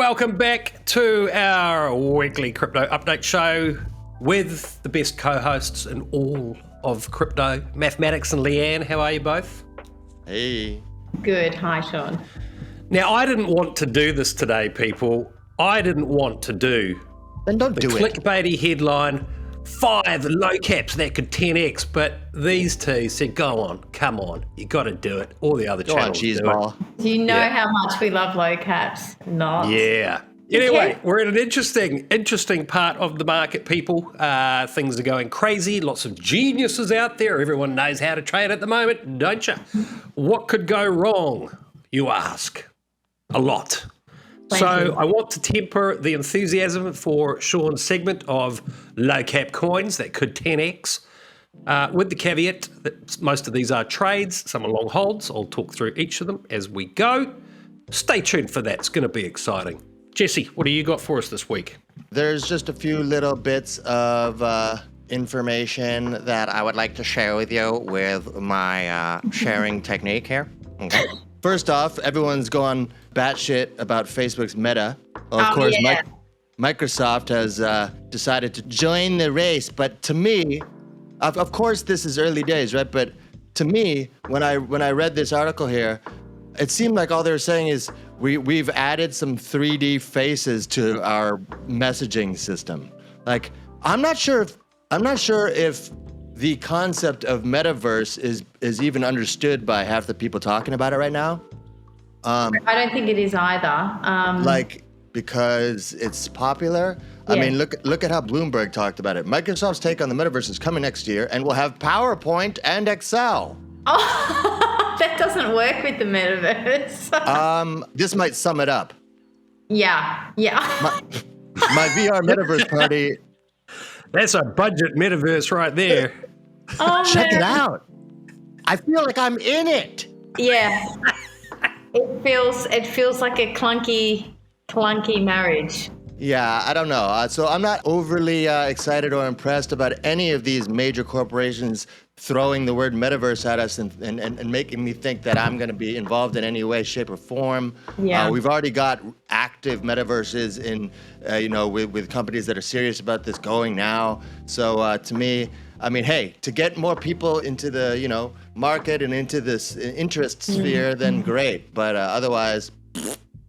welcome back to our weekly crypto update show with the best co-hosts in all of crypto, Maffmatix and Leanne. How are you both? Hey. Good. Hi, Sean. Now, I didn't want to do this today, people. I didn't want to do Then don't do it. clickbaity headline, 5 low caps that could 10x, but these two said, go on, come on, you got to do it. All the other Go on, channels do cheeseball. Do you know Yeah. how much we love low caps? Not. it. Yeah. Anyway, we're in an interesting part of the market, people. Things are going crazy. Lots of geniuses out there. Everyone knows how to trade at the moment, don't you? What could go wrong, you ask? A lot. So I want to temper the enthusiasm for Sean's segment of low cap coins that could 10x with the caveat that most of these are trades, some are long holds. I'll talk through each of them as we go. Stay tuned for that. It's going to be exciting. Jesse, what do you got for us this week? There's just a few little bits of information that I would like to share with you with my sharing technique here. Okay. First off, everyone's gone batshit about Facebook's Meta. Of course, yeah. Microsoft has decided to join the race. But to me, of course, this is early days, right? But to me, when I read this article here, it seemed like all they were saying is we've added some 3D faces to our messaging system. Like, I'm not sure if the concept of Metaverse is even understood by half the people talking about it right now. I don't think it is either. Because it's popular. I mean, look at how Bloomberg talked about it. Microsoft's take on the Metaverse is coming next year, and we'll have PowerPoint and Excel. Oh, that doesn't work with the Metaverse. This might sum it up. Yeah. My VR Metaverse party. That's a budget metaverse right there. Oh, Check man. it out. I feel like I'm in it. Yeah. It feels like a clunky marriage. Yeah, I don't know. So I'm not overly excited or impressed about any of these major corporations throwing the word metaverse at us and making me think that I'm going to be involved in any way, shape, or form. Yeah. We've already got active metaverses in, with companies that are serious about this going now. So to me, I mean, hey, to get more people into the, market and into this interest sphere, then great. But otherwise...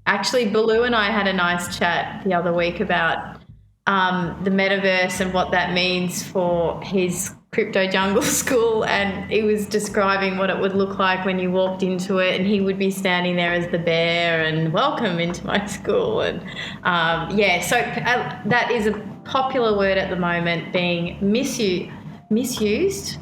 Actually, Baloo and I had a nice chat the other week about the metaverse and what that means for his crypto jungle school, and he was describing what it would look like when you walked into it, and he would be standing there as the bear and welcome into my school. And so that is a popular word at the moment being misused.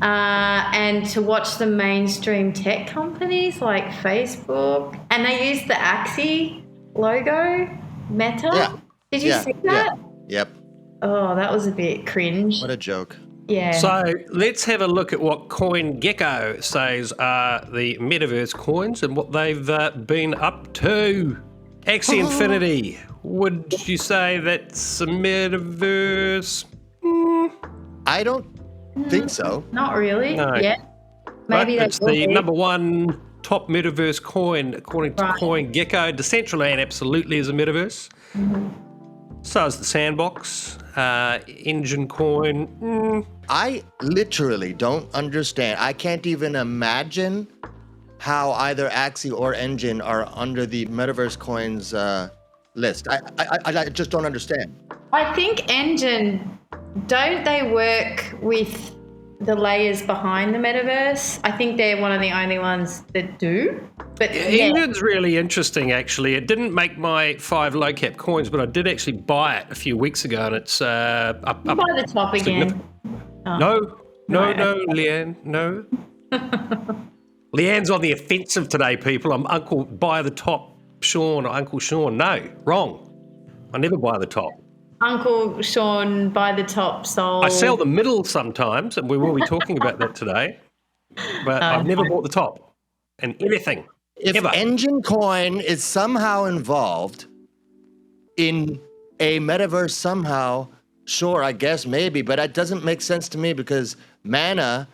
And to watch the mainstream tech companies like Facebook, and they use the Axie logo, Meta. Yeah. Did you see that? Yeah. Yep. Oh, that was a bit cringe. What a joke. Yeah. So let's have a look at what CoinGecko says are the metaverse coins and what they've been up to. Axie Infinity, would you say that's a metaverse? I don't think so. Not really. No. Yeah. Maybe It's the number one top metaverse coin according to Right. CoinGecko. Decentraland absolutely is a metaverse. So is the Sandbox, Engine Coin. I literally don't understand. I can't even imagine how either Axie or Engine are under the Metaverse coins list. I just don't understand. I think Engine, don't they work with the layers behind the metaverse? I think they're one of the only ones that do. But Engine's really interesting, actually. It didn't make my 5 low cap coins, but I did actually buy it a few weeks ago, and it's up. by the top again. No, Leanne, no. Leanne's on the offensive today, people. I'm Uncle Buy the Top Sean or Uncle Sean. No, wrong. I never buy the top. Uncle Sean by the top sold. I sell the middle sometimes, and we will be talking about that today. But I've never bought the top and anything. If ever. Engine Coin is somehow involved in a metaverse somehow, sure, I guess maybe, but that doesn't make sense to me because Mana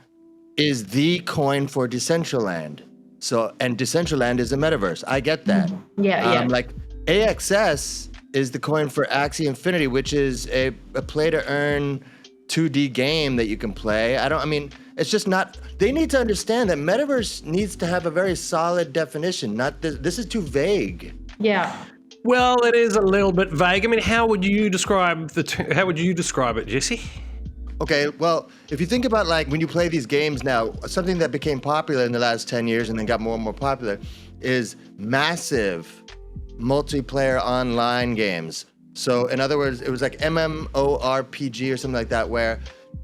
is the coin for Decentraland. So, and Decentraland is a metaverse. I get that. Yeah. Like AXS is the coin for Axie Infinity, which is a play-to-earn 2D game that you can play. It's just not. They need to understand that Metaverse needs to have a very solid definition. Not this is too vague. Yeah. Well, it is a little bit vague. I mean, how would you describe it, Jesse? Okay, well, if you think about like when you play these games now, something that became popular in the last 10 years and then got more and more popular is massive multiplayer online games. So in other words, it was like MMORPG or something like that, where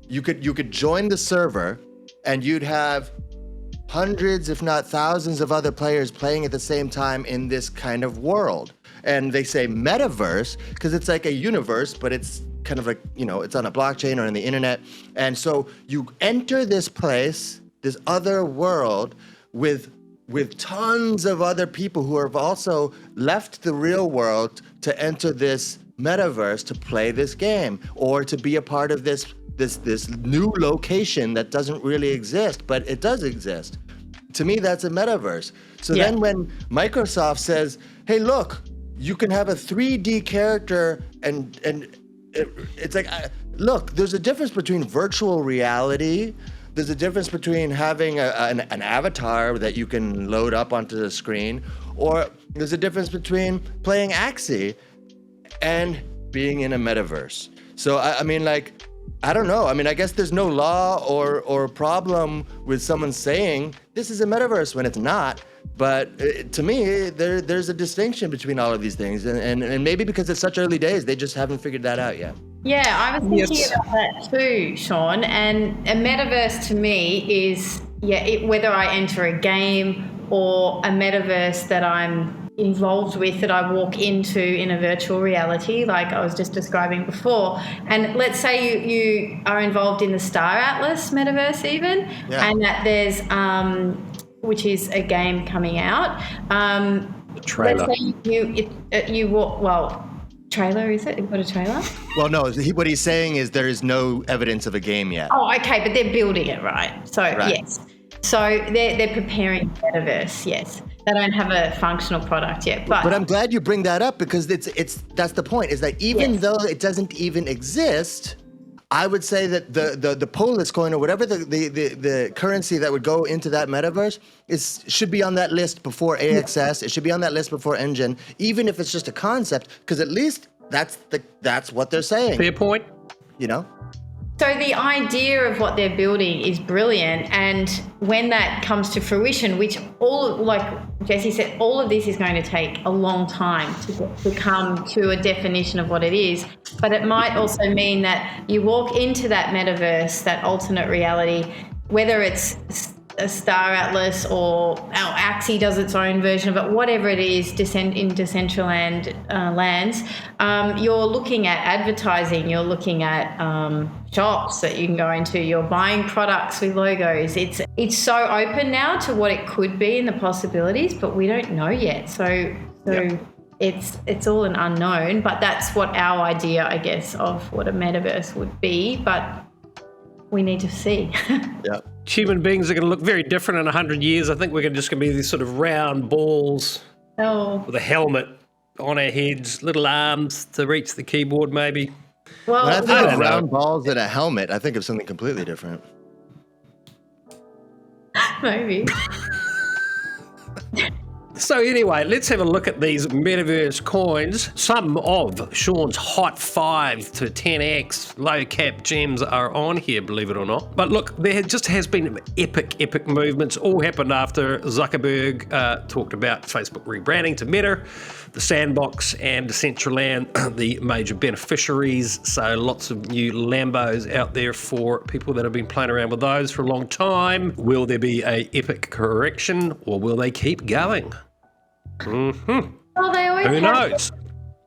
you could join the server and you'd have hundreds, if not thousands of other players playing at the same time in this kind of world. And they say metaverse because it's like a universe, but it's kind of like, it's on a blockchain or on the internet. And so you enter this place, this other world with tons of other people who have also left the real world to enter this metaverse to play this game or to be a part of this new location that doesn't really exist, but it does exist. To me, that's a metaverse. So then when Microsoft says, hey, look, you can have a 3D character and it's like, look, there's a difference between virtual reality. There's a difference between having an avatar that you can load up onto the screen, or there's a difference between playing Axie and being in a metaverse. So, I don't know. I guess there's no law or problem with someone saying this is a metaverse when it's not. But to me, there's a distinction between all of these things. And maybe because it's such early days, they just haven't figured that out yet. Yeah, I was thinking about that too, Sean. And a metaverse to me is, whether I enter a game or a metaverse that I'm involved with, that I walk into in a virtual reality, like I was just describing before. And let's say you are involved in the Star Atlas metaverse even, and that there's, which is a game coming out. Trailer. Let's say you walk, trailer, is it? You've got a trailer? Well, no, what he's saying is there is no evidence of a game yet. Oh, okay, but they're building it, right? So, yes. So they're preparing metaverse, yes. They don't have a functional product yet. But I'm glad you bring that up because that's the point, is that even though it doesn't even exist, I would say that the Polis coin or whatever the currency that would go into that metaverse should be on that list before AXS. It should be on that list before Engine, even if it's just a concept, because at least that's what they're saying. Fair point. So the idea of what they're building is brilliant, and when that comes to fruition, which like Jesse said, all of this is going to take a long time to come to a definition of what it is, but it might also mean that you walk into that metaverse, that alternate reality, whether it's a Star Atlas or Axie does its own version of it, whatever it is, in Decentraland lands, you're looking at advertising, you're looking at shops that you can go into, you're buying products with logos. It's so open now to what it could be and the possibilities, but we don't know yet. So it's all an unknown, but that's what our idea, I guess, of what a metaverse would be, but we need to see. Yeah. Human beings are going to look very different in 100 years. I think we're just going to be these sort of round balls with a helmet on our heads, little arms to reach the keyboard maybe. Well, when I think of round balls and a helmet, I think of something completely different. Maybe. So anyway, let's have a look at these metaverse coins. Some of Sean's hot 5 to 10x low cap gems are on here, believe it or not. But look, there just has been epic movements. All happened after Zuckerberg talked about Facebook rebranding to Meta, the Sandbox and Decentraland, the major beneficiaries. So lots of new Lambos out there for people that have been playing around with those for a long time. Will there be a epic correction or will they keep going? Mm-hmm. Well, they always Who knows?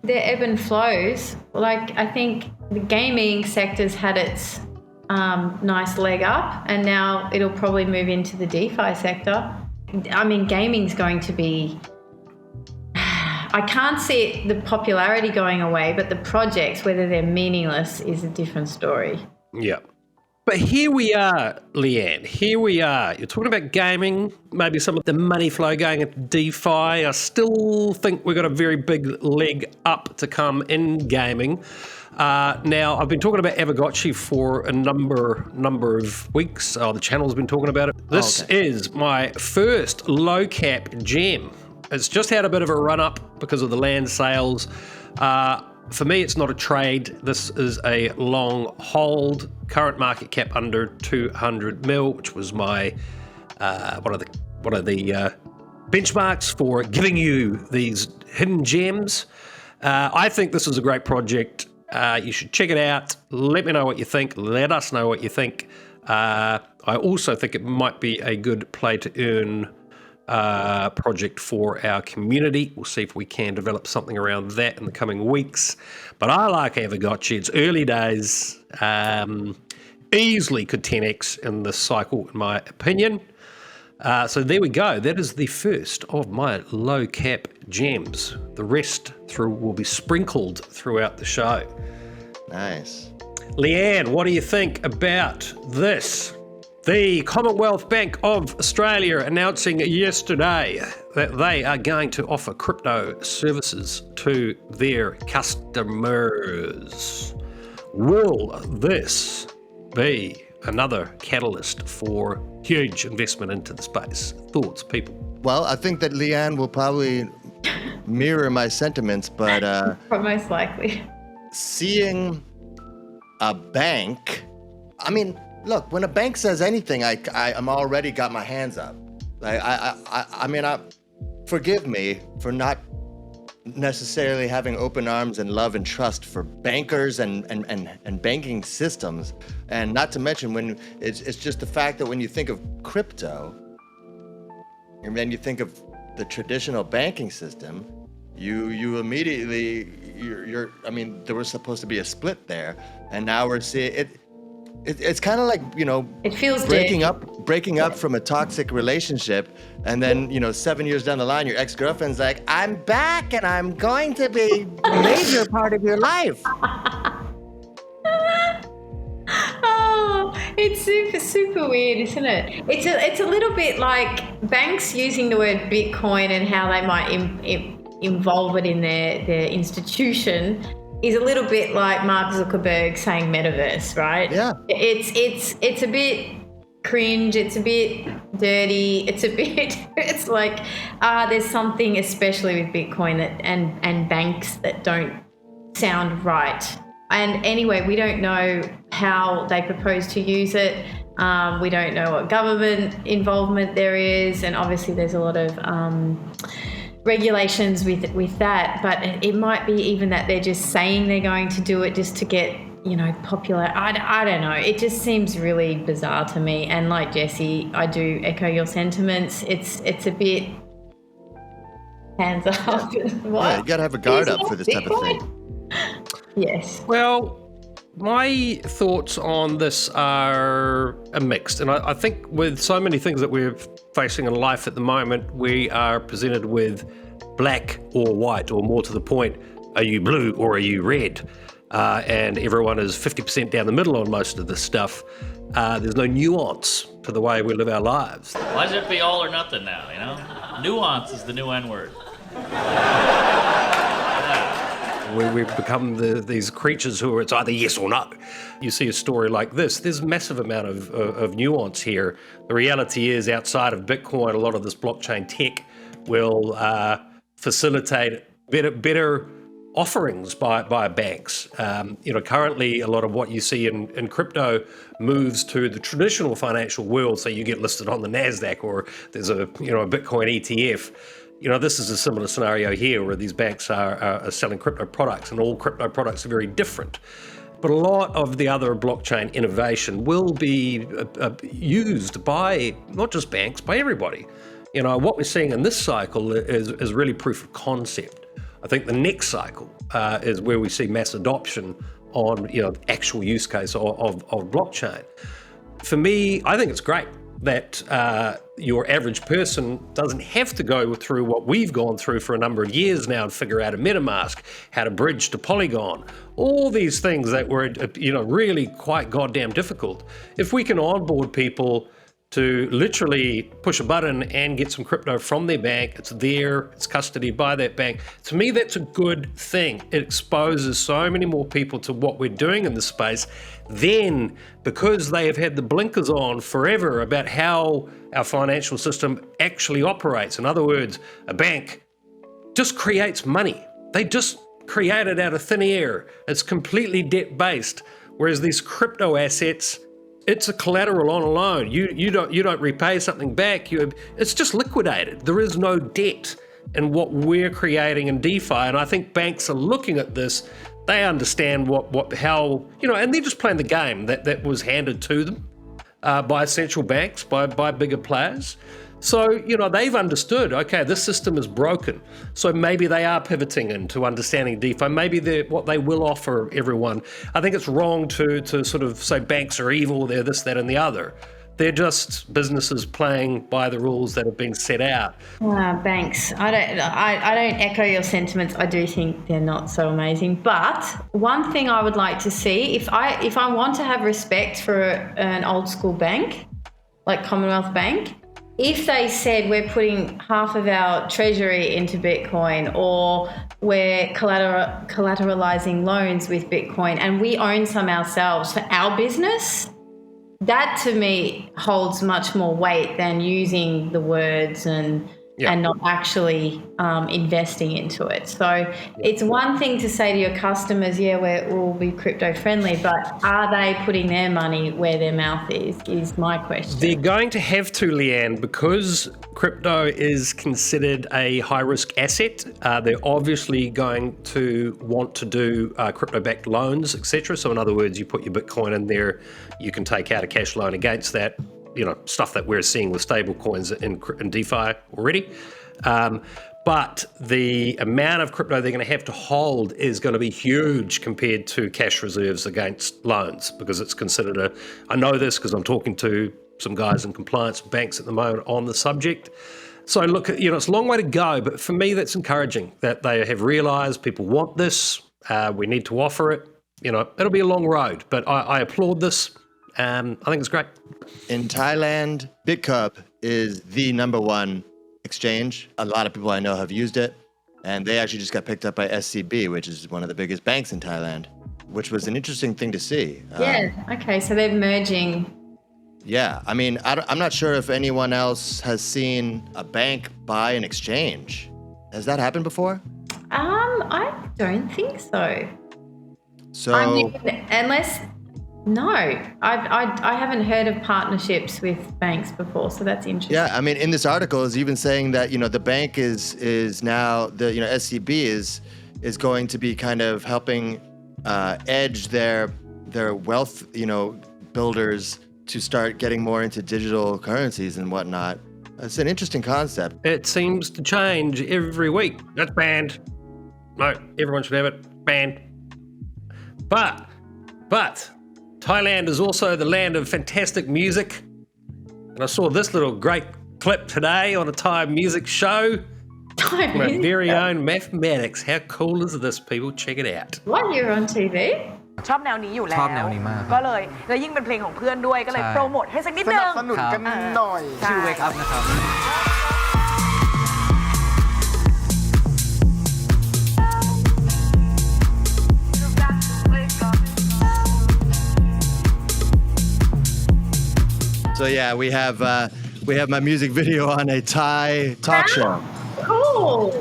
Their ebb and flows. Like, I think the gaming sector's had its nice leg up, and now it'll probably move into the DeFi sector. I mean, gaming's going to be... I can't see the popularity going away, but the projects, whether they're meaningless, is a different story. Yeah. But here we are, Leanne. Here we are. You're talking about gaming, maybe some of the money flow going into DeFi. I still think we've got a very big leg up to come in gaming. Now, I've been talking about Aavegotchi for a number of weeks. The channel's been talking about it. This is my first low cap gem. It's just had a bit of a run up because of the land sales. For me, it's not a trade. This is a long hold. Current market cap under 200 mil, which was my one of the benchmarks for giving you these hidden gems. I think this is a great project. You should check it out. Let me know what you think. Let us know what you think. I also think it might be a good play to earn project for our community. We'll see if we can develop something around that in the coming weeks. But I like Aavegotchi. It's early days. Easily could 10x in this cycle, in my opinion. So there we go. That is the first of my low cap gems. The rest will be sprinkled throughout the show. Nice. Leanne, what do you think about this? The Commonwealth Bank of Australia announcing yesterday that they are going to offer crypto services to their customers. Will this be another catalyst for huge investment into the space? Thoughts, people? Well, I think that Leanne will probably mirror my sentiments, but most likely. Seeing a bank, I mean, look, when a bank says anything, I'm already got my hands up. Forgive me for not necessarily having open arms and love and trust for bankers and banking systems, and not to mention when it's just the fact that when you think of crypto, and then you think of the traditional banking system, you immediately you're. I mean, there was supposed to be a split there, and now we're seeing it. It's kind of like, it feels breaking up from a toxic relationship, and then 7 years down the line, your ex-girlfriend's like, "I'm back, and I'm going to be a major part of your life." Oh, it's super weird, isn't it? It's a little bit like banks using the word Bitcoin and how they might involve it in their institution. Is a little bit like Mark Zuckerberg saying Metaverse, right? Yeah. It's a bit cringe. It's a bit dirty. It's like there's something, especially with Bitcoin and banks, that don't sound right. And anyway, we don't know how they propose to use it. We don't know what government involvement there is, and obviously there's a lot of regulations with that, but it might be even that they're just saying they're going to do it just to get popular. I don't know. It just seems really bizarre to me. And like Jesse, I do echo your sentiments. It's a bit hands up. Yeah, you gotta have a guard up for this type of thing. Yes. Well, my thoughts on this are mixed, and I think with so many things that we're facing in life at the moment, we are presented with black or white, or more to the point, are you blue or are you red? And everyone is 50% down the middle on most of this stuff. There's no nuance to the way we live our lives. Why does it be all or nothing now, Nuance is the new N-word. We've become these creatures who are, it's either yes or no. You see a story like this, there's a massive amount of nuance here. The reality is, outside of Bitcoin, a lot of this blockchain tech will facilitate better offerings by banks. Currently a lot of what you see in crypto moves to the traditional financial world, so you get listed on the NASDAQ, or there's a Bitcoin ETF. This is a similar scenario here, where these banks are selling crypto products, and all crypto products are very different. But a lot of the other blockchain innovation will be used by not just banks, by everybody. What we're seeing in this cycle is really proof of concept. I think the next cycle is where we see mass adoption on actual use case of blockchain. For me, I think it's great. that your average person doesn't have to go through what we've gone through for a number of years now and figure out a MetaMask, how to bridge to Polygon, all these things that were, really quite goddamn difficult. If we can onboard people to literally push a button and get some crypto from their bank, it's there, it's custodied by that bank. To me, that's a good thing. It exposes so many more people to what we're doing in the space. Then, because they have had the blinkers on forever about how our financial system actually operates, in other words, a bank just creates money. They just create it out of thin air. It's completely debt-based, whereas these crypto assets, it's a collateral on a loan. You don't repay something back. It's just liquidated. There is no debt in what we're creating in DeFi. And I think banks are looking at this. They understand how and they're just playing the game that was handed to them by central banks, by bigger players. So, they've understood, okay, this system is broken. So maybe they are pivoting into understanding DeFi. Maybe what they will offer everyone. I think it's wrong to sort of say banks are evil, they're this, that, and the other. They're just businesses playing by the rules that have been set out. Banks. I don't echo your sentiments. I do think they're not so amazing. But one thing I would like to see, if I want to have respect for an old school bank, like Commonwealth Bank, if they said we're putting half of our treasury into Bitcoin, or we're collateralizing loans with Bitcoin and we own some ourselves for our business, that to me holds much more weight than using the words and not actually investing into it. So it's one thing to say to your customers, we'll be crypto friendly, but are they putting their money where their mouth is my question. They're going to have to, Leanne, because crypto is considered a high-risk asset. They're obviously going to want to do crypto-backed loans, etc. So in other words, you put your Bitcoin in there, you can take out a cash loan against that. Stuff that we're seeing with stable coins in DeFi already. But the amount of crypto they're going to have to hold is going to be huge compared to cash reserves against loans, because it's considered I know this because I'm talking to some guys in compliance banks at the moment on the subject. So look, it's a long way to go, but for me, that's encouraging that they have realized people want this. We need to offer it. It'll be a long road, but I applaud this. I think it's great. In Thailand, BitCup is the number one exchange. A lot of people I know have used it, and they actually just got picked up by SCB, which is one of the biggest banks in Thailand, which was an interesting thing to see. Okay, so they're merging. Yeah, I mean, I'm not sure if anyone else has seen a bank buy an exchange. Has that happened before? I don't think so. So, I mean, unless... No, I haven't heard of partnerships with banks before, so that's interesting. Yeah, I mean, in this article is even saying that the bank is now SCB is going to be kind of helping edge their wealth builders to start getting more into digital currencies and whatnot. It's an interesting concept. It seems to change every week. That's banned. No, everyone should have it banned. But. Thailand is also the land of fantastic music. And I saw this little great clip today on a Thai music show. Thai My music? very own Maffmatix. How cool is this, people? Check it out. What, you're on TV? ชอบแนวนี้อยู่แล้ว ชอบแนวนี้มาก ก็เลยแล้วยิ่งเป็นเพลงของเพื่อนด้วยก็เลย ใช่ โปรโมทให้สักนิด ส นึ นั ง บสนุนกันหน่อย ชื่อ Wake Up นะครับ So yeah, we have my music video on a Thai talk show. Cool.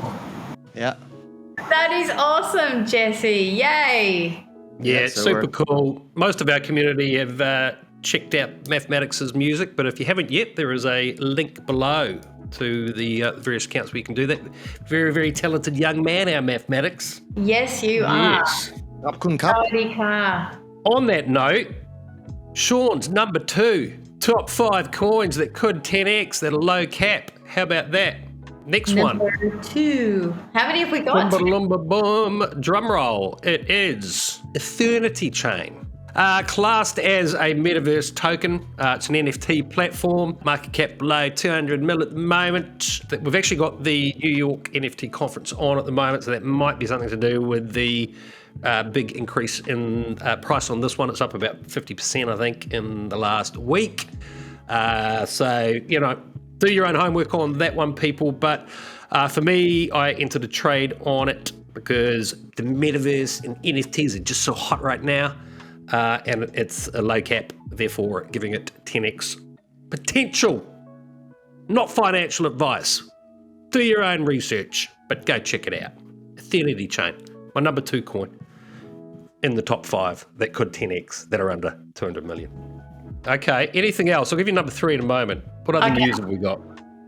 Yeah. That is awesome, Jesse. Yay. Yeah, so super cool. Most of our community have checked out Maffmatix's music, but if you haven't yet, there is a link below to the various accounts where you can do that. Very, very talented young man, our Maffmatix. Yes, you are. Yes. ขอบคุณครับ Howdy, car. On that note, Sean's number 2, top 5 coins that could 10x that are low cap. How about that? Next one. Number 2. How many have we got? Boom, boom, boom, drum roll. It is Ethernity chain. Classed as a Metaverse token. It's an NFT platform. Market cap below 200 mil at the moment. We've actually got the New York NFT conference on at the moment, so that might be something to do with the big increase in price on this one. It's up about 50%, I think, in the last week. So, you know, do your own homework on that one, people. But for me, I entered a trade on it because the Metaverse and NFTs are just so hot right now. And it's a low cap, therefore giving it 10x potential. Not financial advice. Do your own research, but go check it out. Ethernity chain, my number 2 coin in the top 5 that could 10x that are under 200 million. Okay, anything else? I'll give you number 3 in a moment. What other news have we got?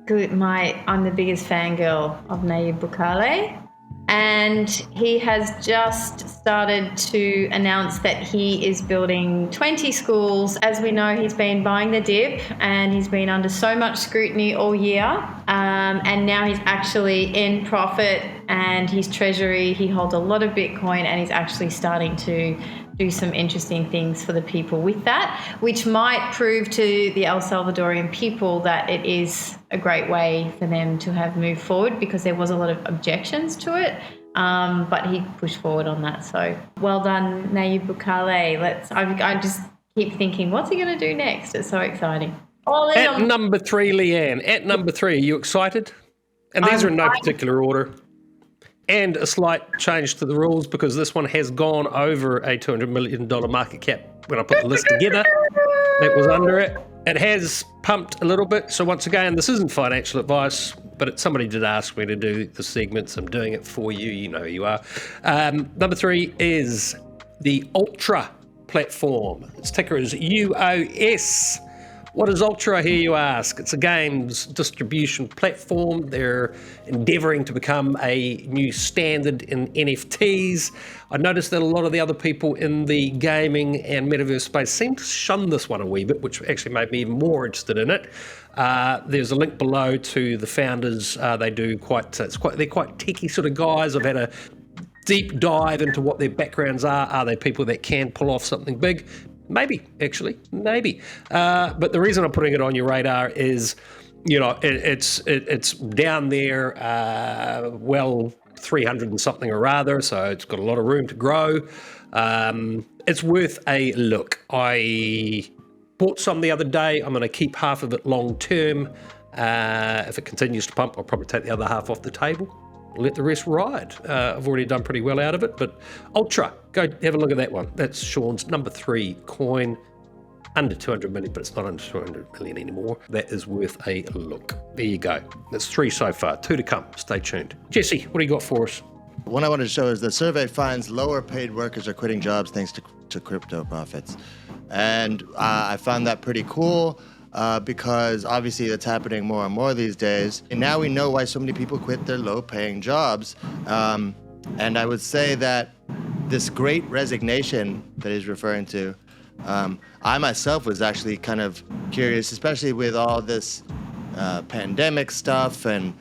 Good, I'm the biggest fangirl of Nayib Bukele, and he has just started to announce that he is building 20 schools. As we know, he's been buying the dip, and he's been under so much scrutiny all year, and now he's actually in profit, and his treasury, he holds a lot of Bitcoin, and he's actually starting to do some interesting things for the people with that, which might prove to the El Salvadorian people that it is a great way for them to have moved forward, because there was a lot of objections to it, but he pushed forward on that. So well done, Nayib Bukele. I just keep thinking, what's he going to do next? It's so exciting. At number 3, Leanne, at number 3, are you excited? And these are in no particular order. And a slight change to the rules, because this one has gone over a $200 million market cap when I put the list together. That was under it. It has pumped a little bit. So once again, this isn't financial advice, but somebody did ask me to do the segments. I'm doing it for you. You know who you are. Number 3 is the Ultra platform. Its ticker is UOS. What is Ultra, here you ask? It's a games distribution platform. They're endeavouring to become a new standard in NFTs. I noticed that a lot of the other people in the gaming and metaverse space seem to shun this one a wee bit, which actually made me even more interested in it. There's a link below to the founders. They're quite techie sort of guys. I've had a deep dive into what their backgrounds are. Are they people that can pull off something big? Maybe, actually, maybe. But the reason I'm putting it on your radar is, you know, it's down there, 300 and something or rather, so it's got a lot of room to grow. It's worth a look. I bought some the other day. I'm going to keep half of it long term. If it continues to pump, I'll probably take the other half off the table. Let the rest ride. I've already done pretty well out of it, but Ultra, go have a look at that one. That's Sean's number 3 coin, under 200 million, but it's not under 200 million anymore. That is worth a look. There you go. That's 3 so far, 2 to come. Stay tuned. Jesse, what do you got for us? One I wanted to show is the survey finds lower paid workers are quitting jobs thanks to crypto profits. And I found that pretty cool. Because obviously that's happening more and more these days. And now we know why so many people quit their low-paying jobs. And I would say that this great resignation that he's referring to, I myself was actually kind of curious, especially with all this pandemic stuff and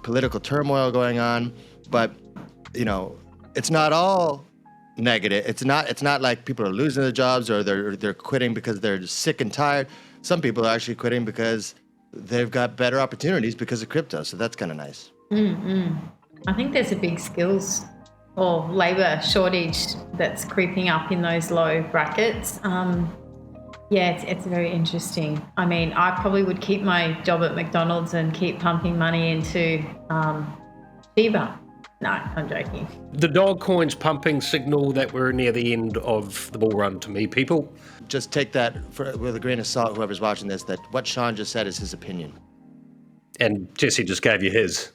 political turmoil going on. But, you know, it's not all negative. It's not like people are losing their jobs or they're quitting because they're just sick and tired. Some people are actually quitting because they've got better opportunities because of crypto. So that's kind of nice. I think there's a big skills or labour shortage that's creeping up in those low brackets. It's very interesting. I mean, I probably would keep my job at McDonald's and keep pumping money into Shiba. No, I'm joking. The dog coin's pumping signal that we're near the end of the bull run to me, people. Just take that with a grain of salt, whoever's watching this, that what Sean just said is his opinion. And Jesse just gave you his.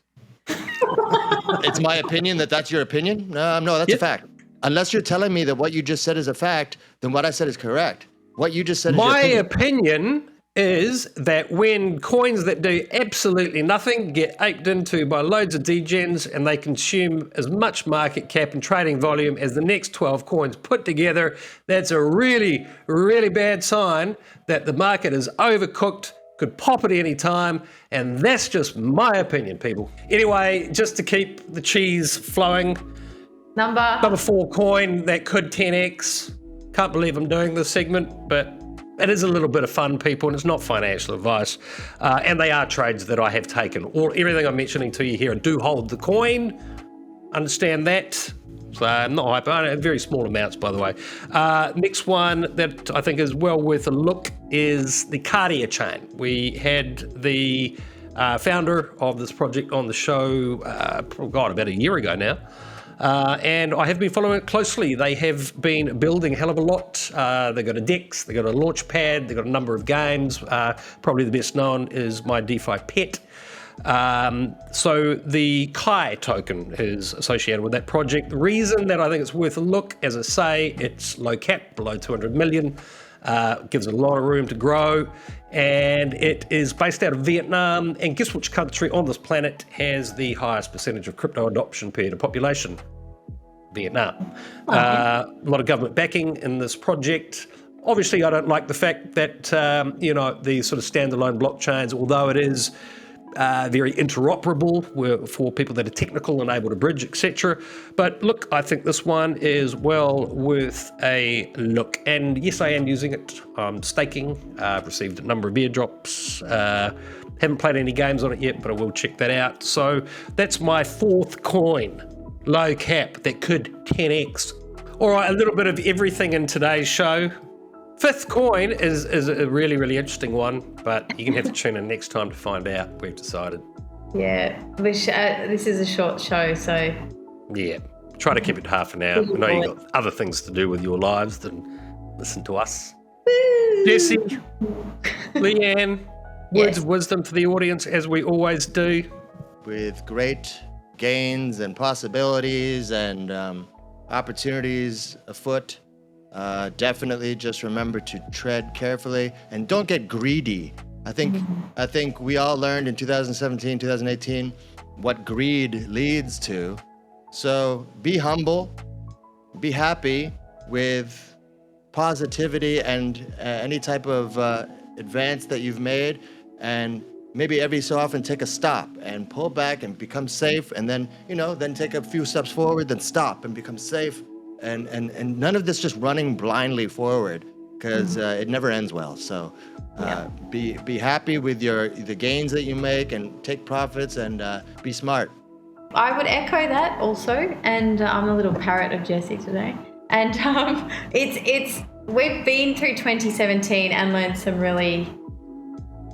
It's my opinion that's your opinion? No, that's a fact. Unless you're telling me that what you just said is a fact, then what I said is correct. What you just said is your opinion. My opinion is that when coins that do absolutely nothing get aped into by loads of degens and they consume as much market cap and trading volume as the next 12 coins put together, that's a really, really bad sign that the market is overcooked, could pop at any time, and that's just my opinion, people. Anyway, just to keep the cheese flowing, Number 4 coin that could 10x, Can't believe I'm doing this segment, but it is a little bit of fun, people, and it's not financial advice. And they are trades that I have taken. Everything I'm mentioning to you here, do hold the coin. Understand that. So I'm not hyper, very small amounts, by the way. Next one that I think is well worth a look is the Kardiachain. We had the founder of this project on the show, about a year ago now. And I have been following it closely. They have been building a hell of a lot. They've got a DEX, they've got a launch pad, they've got a number of games. Probably the best known is My DeFi Pet. So the KAI token is associated with that project. The reason that I think it's worth a look, as I say, it's low cap, below 200 million, gives it a lot of room to grow, and it is based out of Vietnam. And guess which country on this planet has the highest percentage of crypto adoption per the population? Vietnam. A lot of government backing in this project. Obviously, I don't like the fact that, the sort of standalone blockchains, although it is very interoperable for people that are technical and able to bridge, etc. But look, I think this one is well worth a look. And yes, I am using it. I'm staking. I've received a number of airdrops. Haven't played any games on it yet, but I will check that out. So that's my fourth coin, low cap, that could 10x. All right, a little bit of everything in today's show. Fifth coin is a really, really interesting one, but you're going to have to tune in next time to find out. We've decided. Yeah, this is a short show, so... Yeah, try to keep it half an hour. I know you've got other things to do with your lives than listen to us. Woo! Jesse, Leanne, words Yes. of wisdom for the audience, as we always do. With great gains and possibilities and opportunities afoot, definitely just remember to tread carefully and don't get greedy. I think we all learned in 2017, 2018 what greed leads to. So be humble, be happy with positivity and any type of advance that you've made, and maybe every so often take a stop and pull back and become safe, and then then take a few steps forward, then stop and become safe. And none of this just running blindly forward, because it never ends well. So be happy with the gains that you make and take profits, and be smart. I would echo that also, and I'm a little parrot of Jesse today. And we've been through 2017 and learned some really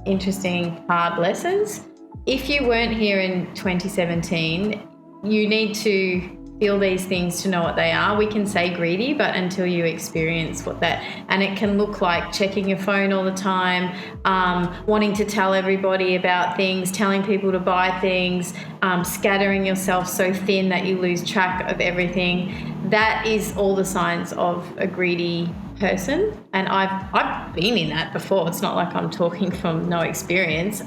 interesting, hard lessons. If you weren't here in 2017, you need to feel these things to know what they are. We can say greedy, but until you experience what that, and it can look like checking your phone all the time, wanting to tell everybody about things, telling people to buy things, scattering yourself so thin that you lose track of everything. That is all the signs of a greedy person, and I've been in that before. It's not like I'm talking from no experience.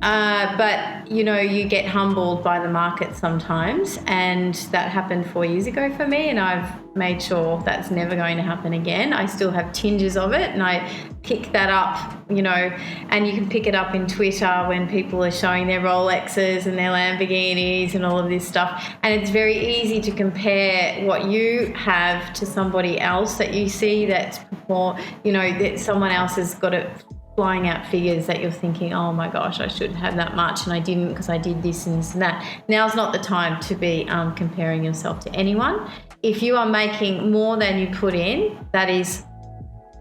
But you get humbled by the market sometimes, and that happened 4 years ago for me, and I've made sure that's never going to happen again. I still have tinges of it, and I pick that up, and you can pick it up in Twitter when people are showing their Rolexes and their Lamborghinis and all of this stuff, and it's very easy to compare what you have to somebody else that you see that's more, that someone else has got it flying out figures that you're thinking, oh my gosh, I should have that much and I didn't because I did this and this and that. Now's not the time to be comparing yourself to anyone. If you are making more than you put in, that is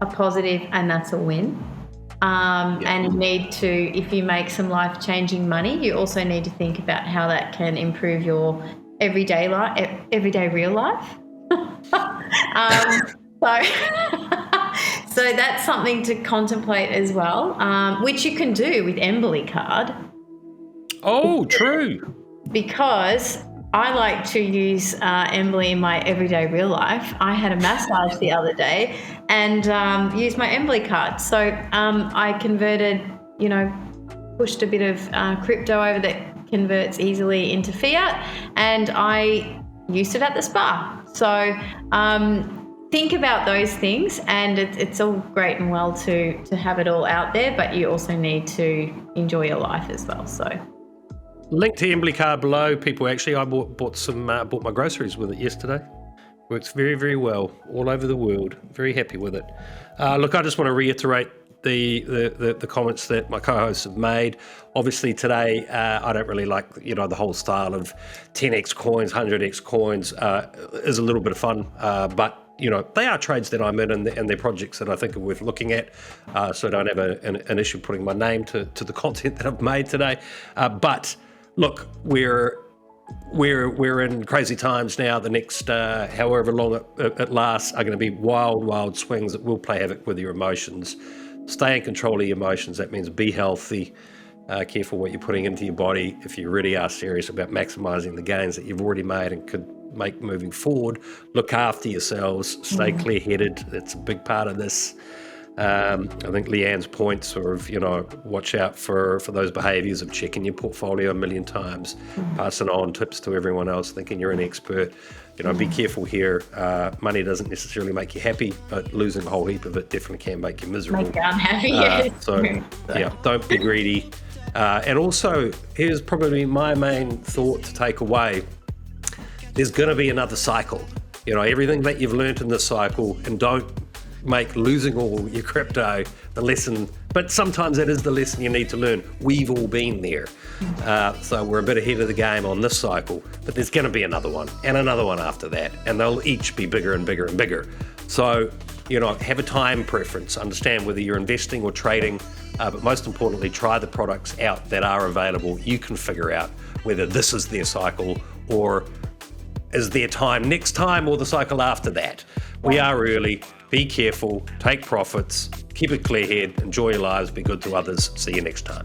a positive and that's a win. And you need to, if you make some life-changing money, you also need to think about how that can improve your everyday real life. So that's something to contemplate as well, which you can do with Embly Card. Oh, true. Because I like to use Embly in my everyday real life. I had a massage the other day and used my Embly Card. So I converted, pushed a bit of crypto over that converts easily into fiat, and I used it at the spa. So think about those things, and it's all great and well to have it all out there, but you also need to enjoy your life as well. So link to Embly Card below, people. Actually, I bought my groceries with it yesterday. Works very, very well all over the world. Very happy with it. Look, I just want to reiterate the comments that my co-hosts have made. Obviously today, I don't really like, the whole style of 10x coins, 100x coins is a little bit of fun, but they are trades that I'm in and they're projects that I think are worth looking at. So I don't have an issue putting my name to the content that I've made today. But look, we're in crazy times now. The next however long it lasts are going to be wild swings that will play havoc with your emotions. Stay in control of your emotions. That means be healthy. Careful what you're putting into your body. If you really are serious about maximizing the gains that you've already made and could make moving forward, look after yourselves. Stay clear-headed. That's a big part of this. I think Leanne's point sort of, watch out for those behaviors of checking your portfolio a million times, passing on tips to everyone else, thinking you're an expert. Be careful here. Money doesn't necessarily make you happy, but losing a whole heap of it definitely can make you miserable. Make you unhappy, yes. So, don't be greedy. And also, here's probably my main thought to take away. There's going to be another cycle. Everything that you've learned in this cycle, and don't make losing all your crypto the lesson, but sometimes that is the lesson you need to learn. We've all been there. So we're a bit ahead of the game on this cycle, but there's going to be another one and another one after that, and they'll each be bigger and bigger and bigger. So, have a time preference, understand whether you're investing or trading, but most importantly, try the products out that are available. You can figure out whether this is their cycle or is their time next time or the cycle after that. We are early. Be careful, take profits, keep a clear head, enjoy your lives, be good to others. See you next time.